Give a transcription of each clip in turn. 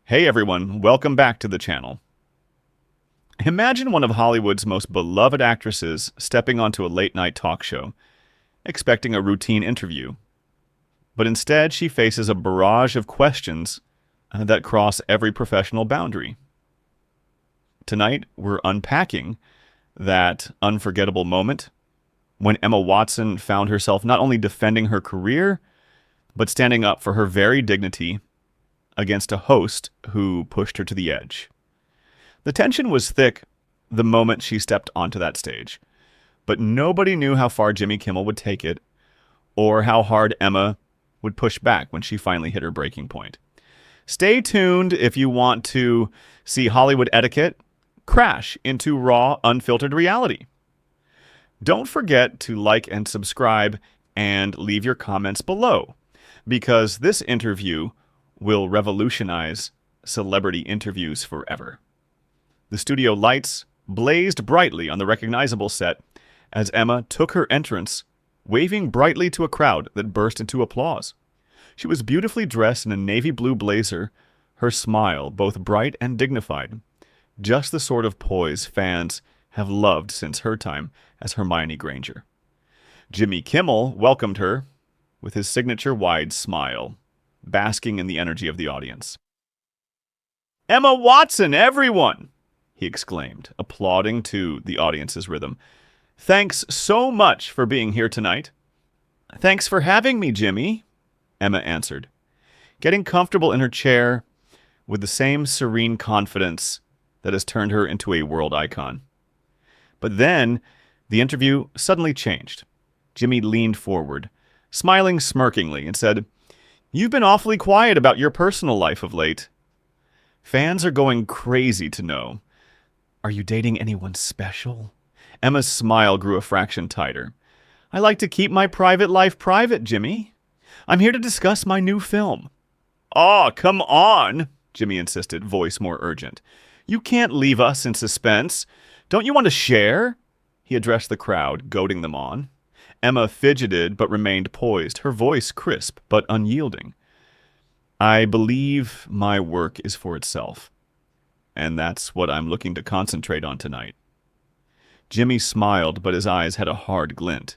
Hey everyone, welcome back to the channel. Imagine one of Hollywood's most beloved actresses stepping onto a late-night talk show, expecting a routine interview. But instead, she faces a barrage of questions that cross every professional boundary. Tonight, we're unpacking that unforgettable moment when Emma Watson found herself not only defending her career, but standing up for her very dignity against a host who pushed her to the edge. The tension was thick the moment she stepped onto that stage, but nobody knew how far Jimmy Kimmel would take it or how hard Emma would push back when she finally hit her breaking point. Stay tuned if you want to see Hollywood etiquette crash into raw, unfiltered reality. Don't forget to like and subscribe and leave your comments below, because this interview will revolutionize celebrity interviews forever. The studio lights blazed brightly on the recognizable set as Emma took her entrance, waving brightly to a crowd that burst into applause. She was beautifully dressed in a navy blue blazer, her smile both bright and dignified, just the sort of poise fans have loved since her time as Hermione Granger. Jimmy Kimmel welcomed her with his signature wide smile, basking in the energy of the audience. "Emma Watson, everyone!" he exclaimed, applauding to the audience's rhythm. "Thanks so much for being here tonight." "Thanks for having me, Jimmy," Emma answered, getting comfortable in her chair with the same serene confidence that has turned her into a world icon. But then, the interview suddenly changed. Jimmy leaned forward, smiling smirkingly, and said, "You've been awfully quiet about your personal life of late. Fans are going crazy to know. Are you dating anyone special?" Emma's smile grew a fraction tighter. "I like to keep my private life private, Jimmy. I'm here to discuss my new film." "Aw, come on," Jimmy insisted, voice more urgent. "You can't leave us in suspense. Don't you want to share?" He addressed the crowd, goading them on. Emma fidgeted but remained poised, her voice crisp but unyielding. "I believe my work is for itself, and that's what I'm looking to concentrate on tonight." Jimmy smiled, but his eyes had a hard glint.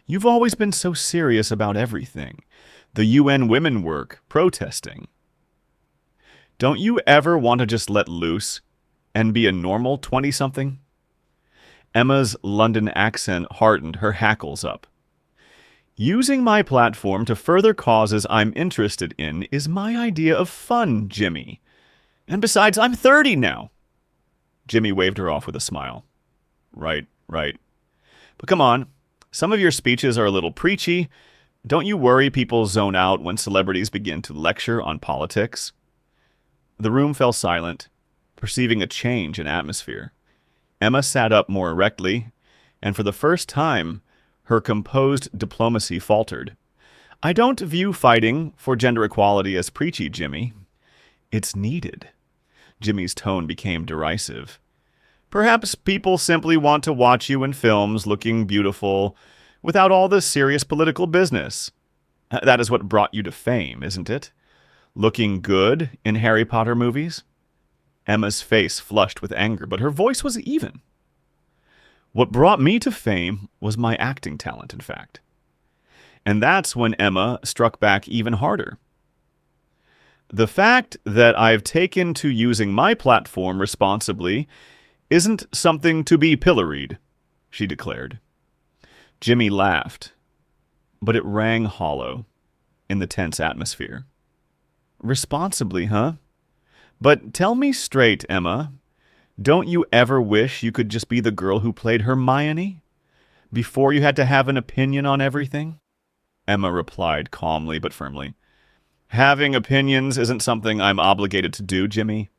"You've always been so serious about everything. The UN women work, protesting. Don't you ever want to just let loose and be a normal 20-something? Emma's London accent hardened, her hackles up. "Using my platform to further causes I'm interested in is my idea of fun, Jimmy. And besides, I'm 30 now." Jimmy waved her off with a smile. Right. But come on, some of your speeches are a little preachy. Don't you worry people zone out when celebrities begin to lecture on politics?" The room fell silent, perceiving a change in atmosphere. Emma sat up more erectly, and for the first time, her composed diplomacy faltered. "I don't view fighting for gender equality as preachy, Jimmy. It's needed." Jimmy's tone became derisive. "Perhaps people simply want to watch you in films looking beautiful without all the serious political business. That is what brought you to fame, isn't it? Looking good in Harry Potter movies?" Emma's face flushed with anger, but her voice was even. "What brought me to fame was my acting talent, in fact." And that's when Emma struck back even harder. "The fact that I've taken to using my platform responsibly isn't something to be pilloried," she declared. Jimmy laughed, but it rang hollow in the tense atmosphere. "Responsibly, huh? But tell me straight, Emma, don't you ever wish you could just be the girl who played Hermione before you had to have an opinion on everything?" Emma replied calmly but firmly. "Having opinions isn't something I'm obligated to do, Jimmy.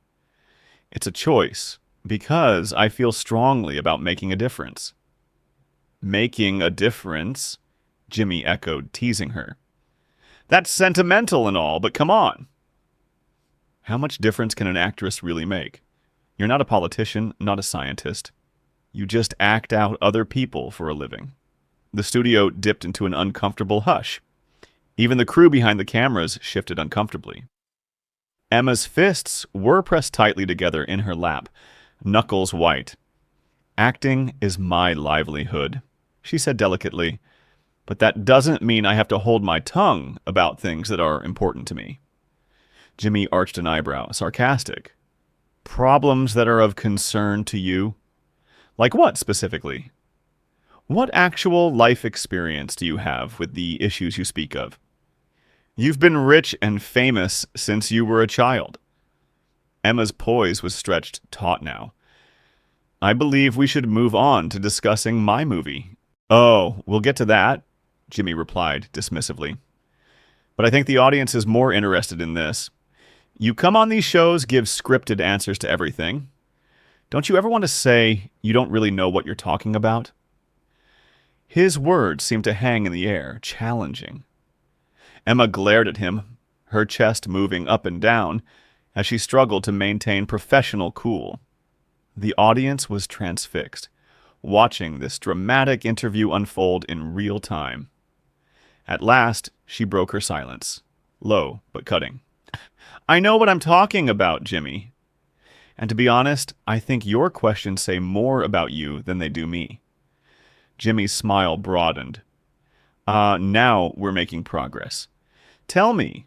It's a choice, because I feel strongly about making a difference." "Making a difference?" Jimmy echoed, teasing her. "That's sentimental and all, but come on. How much difference can an actress really make? You're not a politician, not a scientist. You just act out other people for a living." The studio dipped into an uncomfortable hush. Even the crew behind the cameras shifted uncomfortably. Emma's fists were pressed tightly together in her lap, knuckles white. "Acting is my livelihood," she said delicately, "but that doesn't mean I have to hold my tongue about things that are important to me." Jimmy arched an eyebrow, sarcastic. "Problems that are of concern to you? Like what, specifically? What actual life experience do you have with the issues you speak of? You've been rich and famous since you were a child." Emma's poise was stretched taut now. "I believe we should move on to discussing my movie." "Oh, we'll get to that," Jimmy replied dismissively. "But I think the audience is more interested in this. You come on these shows, give scripted answers to everything. Don't you ever want to say you don't really know what you're talking about?" His words seemed to hang in the air, challenging. Emma glared at him, her chest moving up and down as she struggled to maintain professional cool. The audience was transfixed, watching this dramatic interview unfold in real time. At last, she broke her silence, low but cutting. "I know what I'm talking about, Jimmy. And to be honest, I think your questions say more about you than they do me." Jimmy's smile broadened. Now we're making progress. Tell me,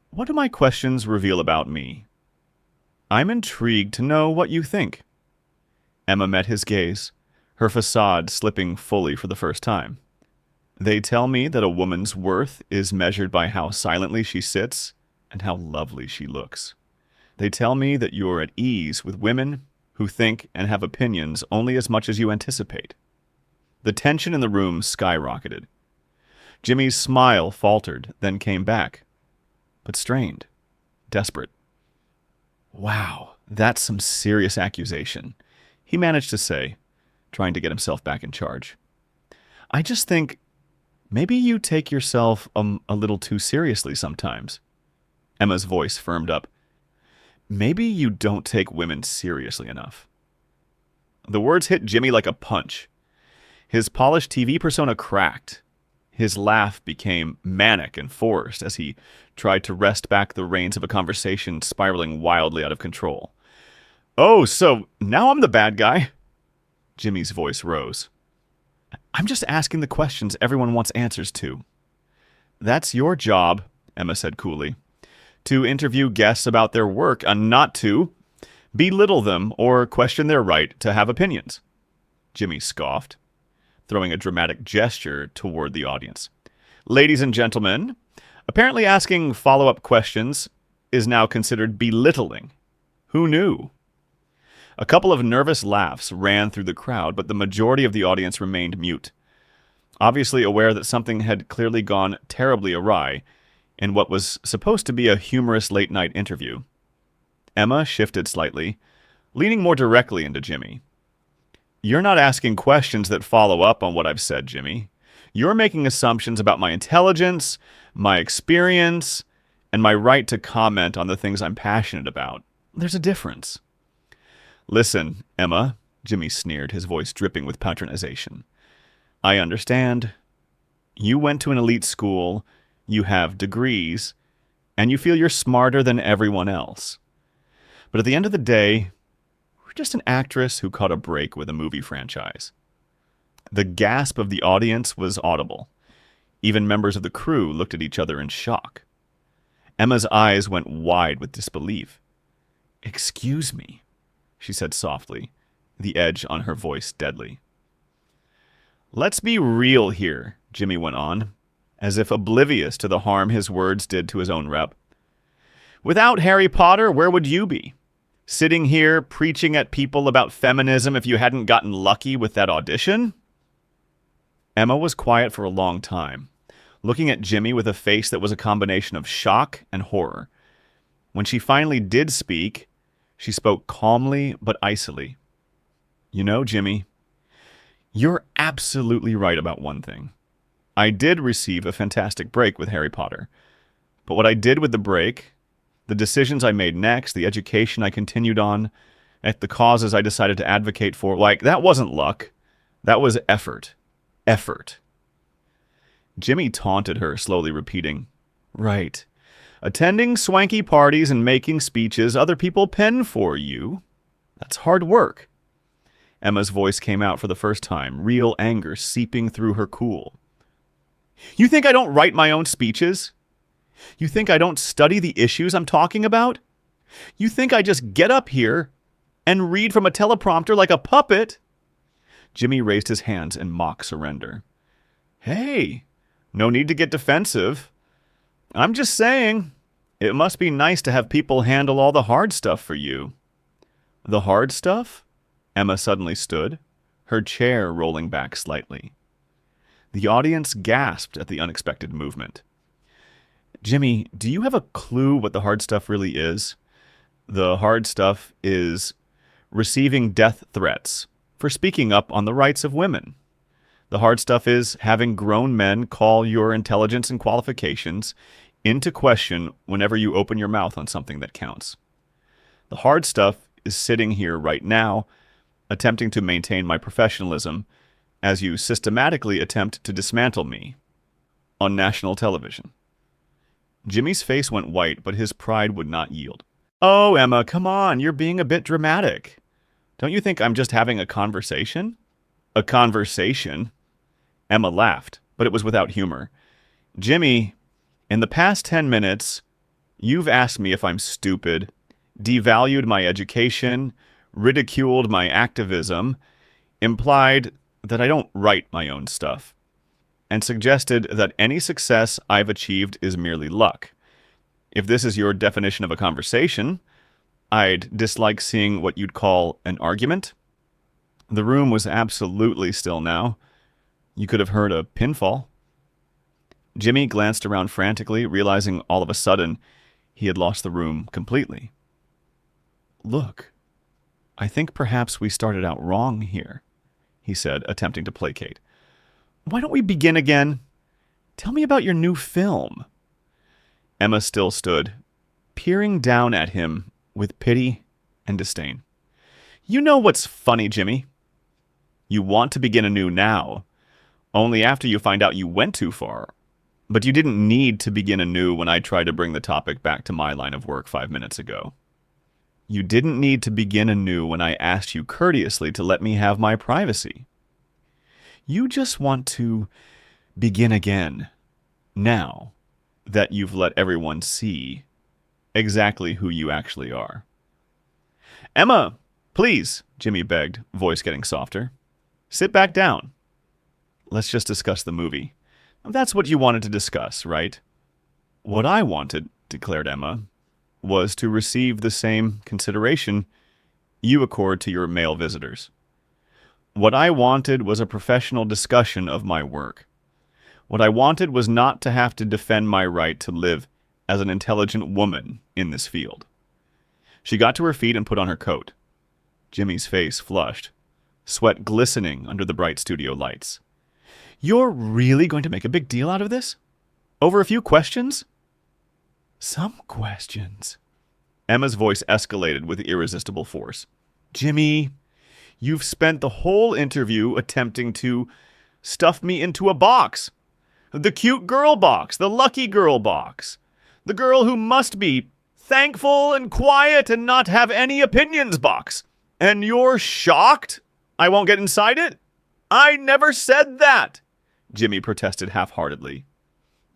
what do my questions reveal about me? I'm intrigued to know what you think." Emma met his gaze, her facade slipping fully for the first time. "They tell me that a woman's worth is measured by how silently she sits and how lovely she looks. They tell me that you're at ease with women who think and have opinions only as much as you anticipate." The tension in the room skyrocketed. Jimmy's smile faltered, then came back, but strained, desperate. "Wow, that's some serious accusation," he managed to say, trying to get himself back in charge. "I just think maybe you take yourself a little too seriously sometimes." Emma's voice firmed up. "Maybe you don't take women seriously enough." The words hit Jimmy like a punch. His polished TV persona cracked. His laugh became manic and forced as he tried to wrest back the reins of a conversation spiraling wildly out of control. "Oh, so now I'm the bad guy?" Jimmy's voice rose. "I'm just asking the questions everyone wants answers to." "That's your job," Emma said coolly. "To interview guests about their work and not to belittle them or question their right to have opinions." Jimmy scoffed, throwing a dramatic gesture toward the audience. "Ladies and gentlemen, apparently asking follow-up questions is now considered belittling. Who knew?" A couple of nervous laughs ran through the crowd, but the majority of the audience remained mute, obviously aware that something had clearly gone terribly awry in what was supposed to be a humorous late-night interview. Emma shifted slightly, leaning more directly into Jimmy. "You're not asking questions that follow up on what I've said, Jimmy. You're making assumptions about my intelligence, my experience, and my right to comment on the things I'm passionate about. There's a difference." "Listen, Emma," Jimmy sneered, his voice dripping with patronization. "I understand. You went to an elite school, you have degrees, and you feel you're smarter than everyone else. But at the end of the day, we're just an actress who caught a break with a movie franchise." The gasp of the audience was audible. Even members of the crew looked at each other in shock. Emma's eyes went wide with disbelief. "Excuse me," she said softly, the edge on her voice deadly. "Let's be real here," Jimmy went on, as if oblivious to the harm his words did to his own rep. "Without Harry Potter, where would you be? Sitting here preaching at people about feminism if you hadn't gotten lucky with that audition?" Emma was quiet for a long time, looking at Jimmy with a face that was a combination of shock and horror. When she finally did speak, she spoke calmly but icily. "You know, Jimmy, you're absolutely right about one thing. I did receive a fantastic break with Harry Potter. But what I did with the break, the decisions I made next, the education I continued on, at the causes I decided to advocate for, that wasn't luck. That was effort. Effort." Jimmy taunted her, slowly repeating, "Right. Attending swanky parties and making speeches other people pen for you. That's hard work. Emma's voice came out for the first time, real anger seeping through her cool. You think I don't write my own speeches? You think I don't study the issues I'm talking about? You think I just get up here and read from a teleprompter like a puppet? Jimmy raised his hands in mock surrender. Hey, no need to get defensive. I'm just saying, it must be nice to have people handle all the hard stuff for you. The hard stuff? Emma suddenly stood, her chair rolling back slightly. The audience gasped at the unexpected movement. Jimmy, do you have a clue what the hard stuff really is? The hard stuff is receiving death threats for speaking up on the rights of women. The hard stuff is having grown men call your intelligence and qualifications into question whenever you open your mouth on something that counts. The hard stuff is sitting here right now, attempting to maintain my professionalism as you systematically attempt to dismantle me on national television. Jimmy's face went white, but his pride would not yield. Oh, Emma, come on, you're being a bit dramatic. Don't you think I'm just having a conversation? A conversation? Emma laughed, but it was without humor. Jimmy, in the past 10 minutes, you've asked me if I'm stupid, devalued my education, ridiculed my activism, implied that I don't write my own stuff, and suggested that any success I've achieved is merely luck. If this is your definition of a conversation, I'd dislike seeing what you'd call an argument. The room was absolutely still now. You could have heard a pinfall. Jimmy glanced around frantically, realizing all of a sudden he had lost the room completely. Look, I think perhaps we started out wrong here, he said, attempting to placate. Why don't we begin again? Tell me about your new film. Emma still stood, peering down at him with pity and disdain. You know what's funny, Jimmy? You want to begin anew now, only after you find out you went too far. But you didn't need to begin anew when I tried to bring the topic back to my line of work 5 minutes ago. You didn't need to begin anew when I asked you courteously to let me have my privacy. You just want to begin again, now that you've let everyone see exactly who you actually are. Emma, please, Jimmy begged, voice getting softer. Sit back down. Let's just discuss the movie. That's what you wanted to discuss, right? What I wanted, declared Emma, was to receive the same consideration you accord to your male visitors. What I wanted was a professional discussion of my work. What I wanted was not to have to defend my right to live as an intelligent woman in this field. She got to her feet and put on her coat. Jimmy's face flushed, sweat glistening under the bright studio lights. You're really going to make a big deal out of this? Over a few questions? Some questions. Emma's voice escalated with irresistible force. Jimmy, you've spent the whole interview attempting to stuff me into a box. The cute girl box, the lucky girl box. The girl who must be thankful and quiet and not have any opinions box. And you're shocked I won't get inside it? I never said that, Jimmy protested half-heartedly.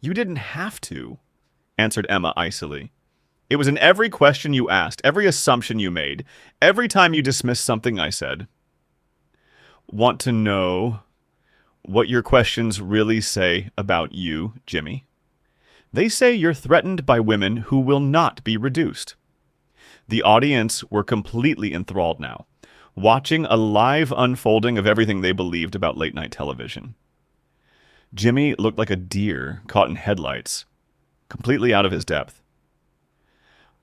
You didn't have to, answered Emma icily. It was in every question you asked, every assumption you made, every time you dismissed something I said. Want to know what your questions really say about you, Jimmy? They say you're threatened by women who will not be reduced. The audience were completely enthralled now, watching a live unfolding of everything they believed about late-night television. Jimmy looked like a deer caught in headlights, completely out of his depth.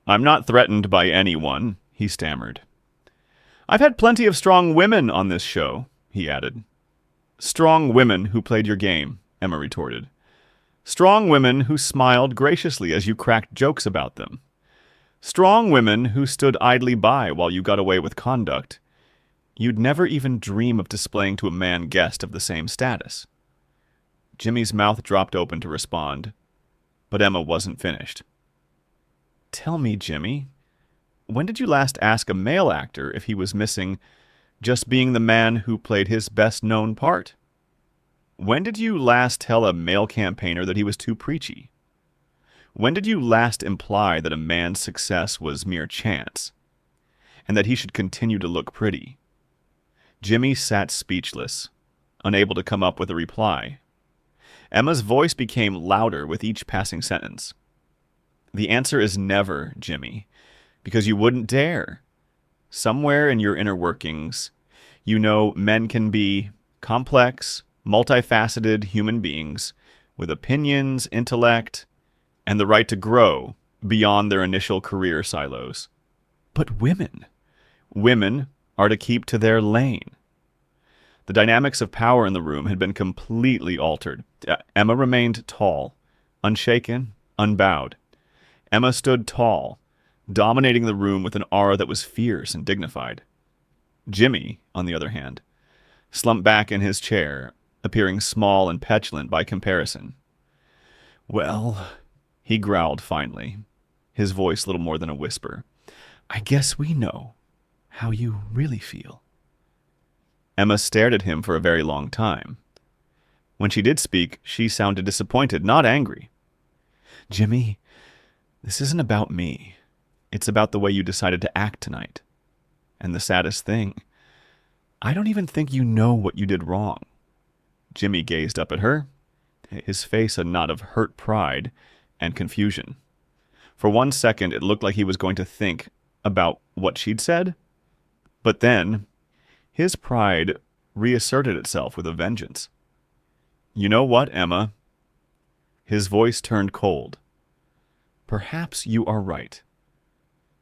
I'm not threatened by anyone, he stammered. I've had plenty of strong women on this show, he added. Strong women who played your game, Emma retorted. Strong women who smiled graciously as you cracked jokes about them. Strong women who stood idly by while you got away with conduct you'd never even dream of displaying to a man guest of the same status. Jimmy's mouth dropped open to respond, but Emma wasn't finished. Tell me, Jimmy, when did you last ask a male actor if he was missing just being the man who played his best-known part? When did you last tell a male campaigner that he was too preachy? When did you last imply that a man's success was mere chance, and that he should continue to look pretty? Jimmy sat speechless, unable to come up with a reply. Emma's voice became louder with each passing sentence. The answer is never, Jimmy, because you wouldn't dare. Somewhere in your inner workings, you know men can be complex, multifaceted human beings with opinions, intellect, and the right to grow beyond their initial career silos. But women are to keep to their lane. The dynamics of power in the room had been completely altered. Emma remained tall, unshaken, unbowed. Emma stood tall, dominating the room with an aura that was fierce and dignified. Jimmy, on the other hand, slumped back in his chair, appearing small and petulant by comparison. "Well," he growled finally, his voice little more than a whisper, "I guess we know how you really feel." Emma stared at him for a very long time. When she did speak, she sounded disappointed, not angry. "Jimmy, this isn't about me. It's about the way you decided to act tonight. And the saddest thing, I don't even think you know what you did wrong." Jimmy gazed up at her, his face a knot of hurt pride and confusion. For 1 second, it looked like he was going to think about what she'd said, but then his pride reasserted itself with a vengeance. "You know what, Emma?" His voice turned cold. "Perhaps you are right.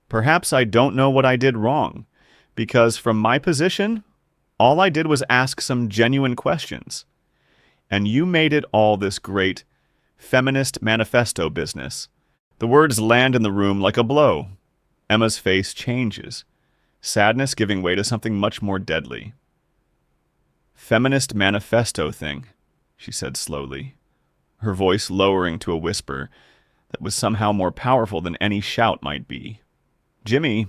Perhaps I don't know what I did wrong, because from my position, all I did was ask some genuine questions. And you made it all this great feminist manifesto business." The words land in the room like a blow. Emma's face changes, sadness giving way to something much more deadly. "Feminist manifesto thing," she said slowly, her voice lowering to a whisper that was somehow more powerful than any shout might be. Jimmy,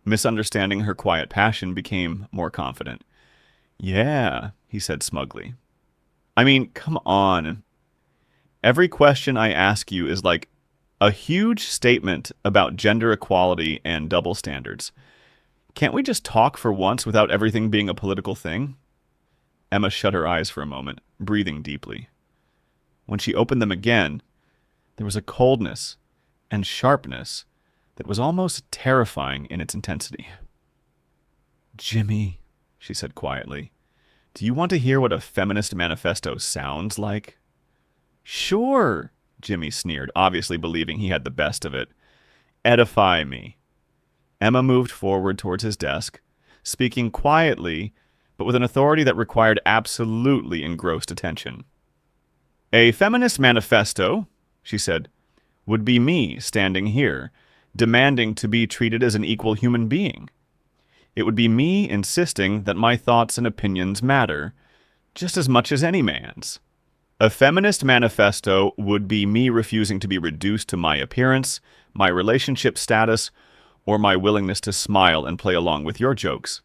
misunderstanding her quiet passion, became more confident. "Yeah," he said smugly. "I mean, come on. Every question I ask you is like a huge statement about gender equality and double standards. Can't we just talk for once without everything being a political thing?" Emma shut her eyes for a moment, breathing deeply. When she opened them again, there was a coldness and sharpness that was almost terrifying in its intensity. "Jimmy," she said quietly, "do you want to hear what a feminist manifesto sounds like?" "Sure," Jimmy sneered, obviously believing he had the best of it. "Edify me." Emma moved forward towards his desk, speaking quietly, but with an authority that required absolutely engrossed attention. "A feminist manifesto," she said, "would be me standing here, demanding to be treated as an equal human being. It would be me insisting that my thoughts and opinions matter, just as much as any man's. A feminist manifesto would be me refusing to be reduced to my appearance, my relationship status, or my willingness to smile and play along with your jokes."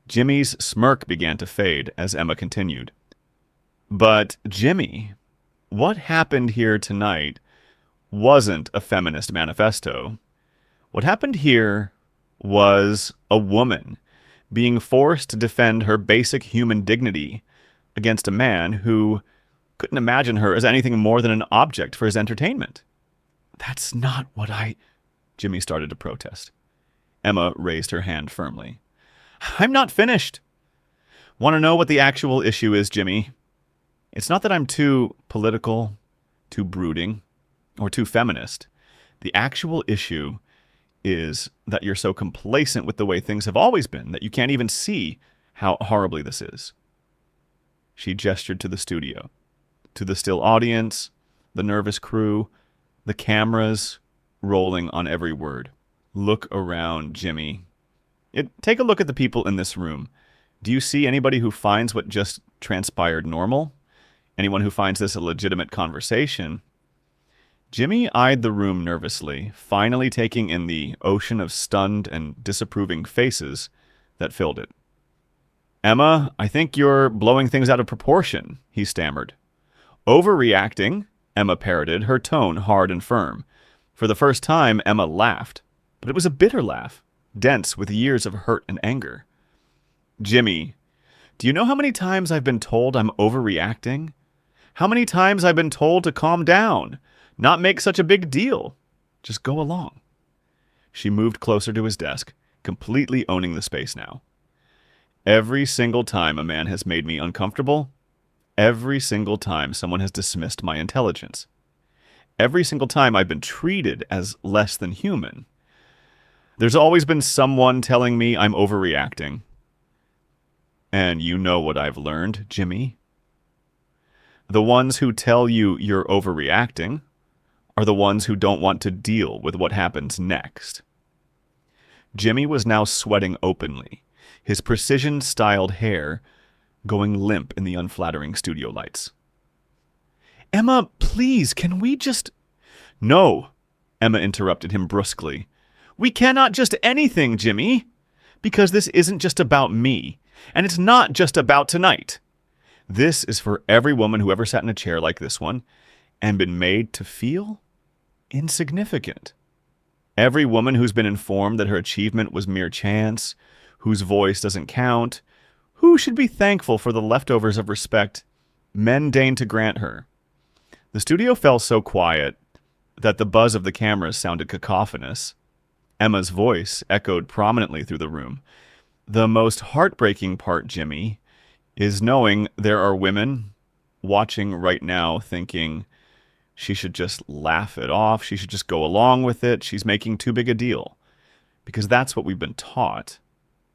Jimmy's smirk began to fade as Emma continued. "But, Jimmy, what happened here tonight wasn't a feminist manifesto. What happened here was a woman being forced to defend her basic human dignity against a man who couldn't imagine her as anything more than an object for his entertainment." "That's not what Jimmy started to protest. Emma raised her hand firmly. "I'm not finished. Want to know what the actual issue is, Jimmy? It's not that I'm too political, too brooding, or too feminist. The actual issue is that you're so complacent with the way things have always been that you can't even see how horribly this is." She gestured to the studio, to the still audience, the nervous crew, the cameras rolling on every word. "Look around, Jimmy. Take a look at the people in this room. Do you see anybody who finds what just transpired normal? Anyone who finds this a legitimate conversation? Jimmy eyed the room nervously, finally taking in the ocean of stunned and disapproving faces that filled it. "Emma, I think you're blowing things out of proportion," he stammered. "Overreacting," Emma parroted, her tone hard and firm. For the first time, Emma laughed, but it was a bitter laugh, dense with years of hurt and anger. "Jimmy, do you know how many times I've been told I'm overreacting? How many times I've been told to calm down, not make such a big deal, just go along?" She moved closer to his desk, completely owning the space now. "Every single time a man has made me uncomfortable, every single time someone has dismissed my intelligence, every single time I've been treated as less than human, there's always been someone telling me I'm overreacting. And you know what I've learned, Jimmy? The ones who tell you you're overreacting are the ones who don't want to deal with what happens next." Jimmy was now sweating openly, his precision-styled hair going limp in the unflattering studio lights. "Emma, please, can we just—" "No," Emma interrupted him brusquely. "We cannot just anything, Jimmy, because this isn't just about me, and it's not just about tonight. This is for every woman who ever sat in a chair like this one and been made to feel insignificant. Every woman who's been informed that her achievement was mere chance, whose voice doesn't count, who should be thankful for the leftovers of respect men deign to grant her." The studio fell so quiet that the buzz of the cameras sounded cacophonous. Emma's voice echoed prominently through the room. "The most heartbreaking part, Jimmy, is knowing there are women watching right now thinking she should just laugh it off, she should just go along with it, she's making too big a deal. Because that's what we've been taught.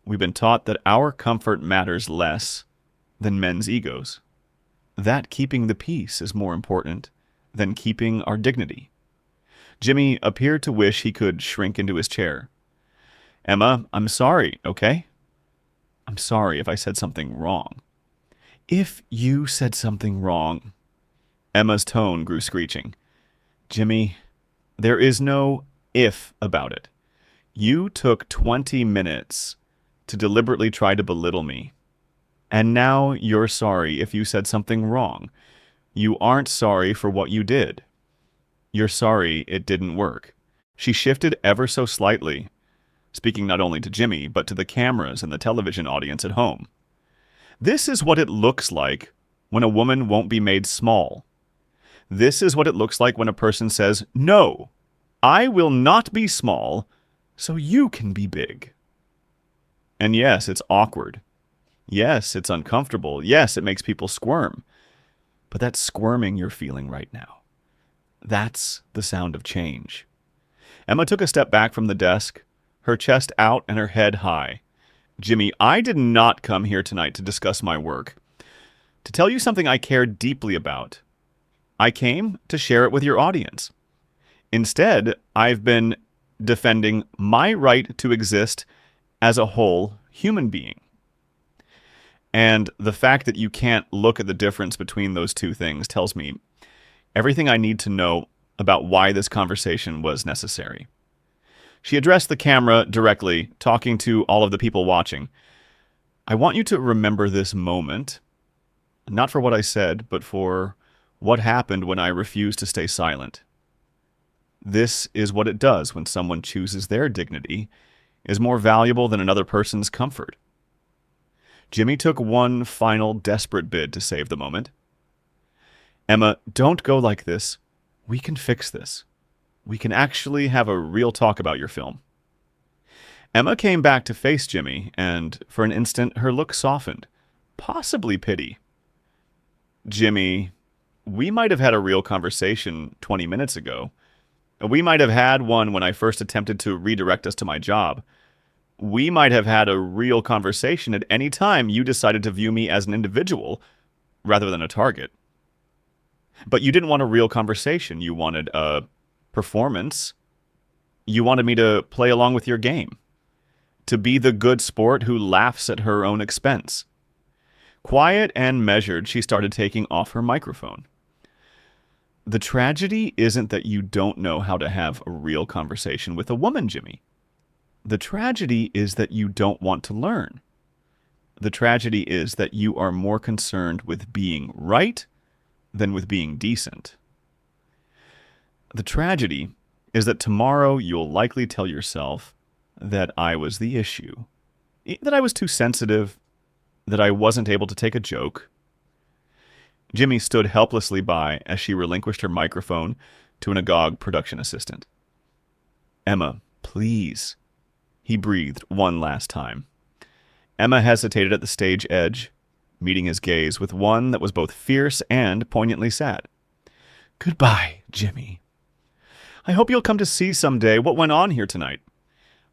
We've been taught that our comfort matters less than men's egos. That keeping the peace is more important than keeping our dignity." Jimmy appeared to wish he could shrink into his chair. "Emma, I'm sorry, okay? I'm sorry if I said something wrong." "If you said something wrong..." Emma's tone grew screeching. "Jimmy, there is no if about it. You took 20 minutes to deliberately try to belittle me. And now you're sorry if you said something wrong. You aren't sorry for what you did. You're sorry it didn't work." She shifted ever so slightly, speaking not only to Jimmy, but to the cameras and the television audience at home. "This is what it looks like when a woman won't be made small. This is what it looks like when a person says, 'No, I will not be small, so you can be big.' And yes, it's awkward. Yes, it's uncomfortable. Yes, it makes people squirm. But that squirming you're feeling right now, that's the sound of change." Emma took a step back from the desk, her chest out and her head high. "Jimmy, I did not come here tonight to discuss my work, to tell you something I care deeply about. I came to share it with your audience. Instead, I've been defending my right to exist as a whole human being. And the fact that you can't look at the difference between those two things tells me everything I need to know about why this conversation was necessary." She addressed the camera directly, talking to all of the people watching. "I want you to remember this moment, not for what I said, but for what happened when I refused to stay silent. This is what it does when someone chooses their dignity is more valuable than another person's comfort." Jimmy took one final desperate bid to save the moment. "Emma, don't go like this. We can fix this. We can actually have a real talk about your film." Emma came back to face Jimmy, and for an instant her look softened, possibly pity. "Jimmy, we might have had a real conversation 20 minutes ago. We might have had one when I first attempted to redirect us to my job. We might have had a real conversation at any time you decided to view me as an individual rather than a target. But you didn't want a real conversation. You wanted a performance. You wanted me to play along with your game, to be the good sport who laughs at her own expense." Quiet and measured, she started taking off her microphone. The tragedy isn't that you don't know how to have a real conversation with a woman, Jimmy. The tragedy is that you don't want to learn. The tragedy is that you are more concerned with being right than with being decent. The tragedy is that tomorrow you'll likely tell yourself that I was the issue, that I was too sensitive, that I wasn't able to take a joke. Jimmy stood helplessly by as she relinquished her microphone to an agog production assistant. "Emma, please," he breathed one last time. Emma hesitated at the stage edge, meeting his gaze with one that was both fierce and poignantly sad. "Goodbye, Jimmy. I hope you'll come to see someday what went on here tonight.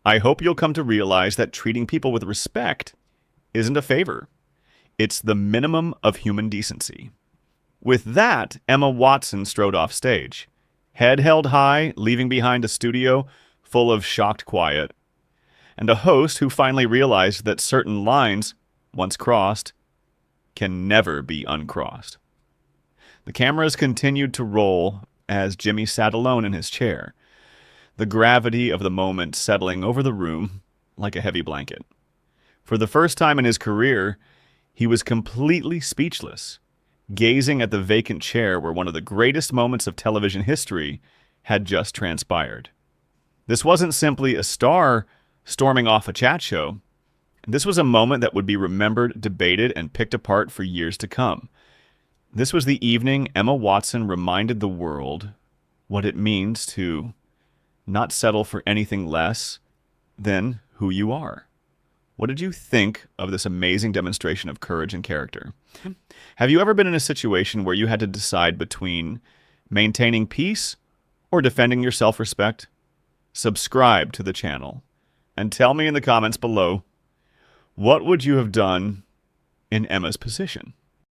I hope you'll come to realize that treating people with respect isn't a favor. It's the minimum of human decency." With that, Emma Watson strode off stage, head held high, leaving behind a studio full of shocked quiet, and a host who finally realized that certain lines, once crossed, can never be uncrossed. The cameras continued to roll as Jimmy sat alone in his chair, the gravity of the moment settling over the room like a heavy blanket. For the first time in his career, he was completely speechless, gazing at the vacant chair where one of the greatest moments of television history had just transpired. This wasn't simply a star storming off a chat show. This was a moment that would be remembered, debated, and picked apart for years to come. This was the evening Emma Watson reminded the world what it means to not settle for anything less than who you are. What did you think of this amazing demonstration of courage and character? Have you ever been in a situation where you had to decide between maintaining peace or defending your self-respect? Subscribe to the channel and tell me in the comments below, what would you have done in Emma's position?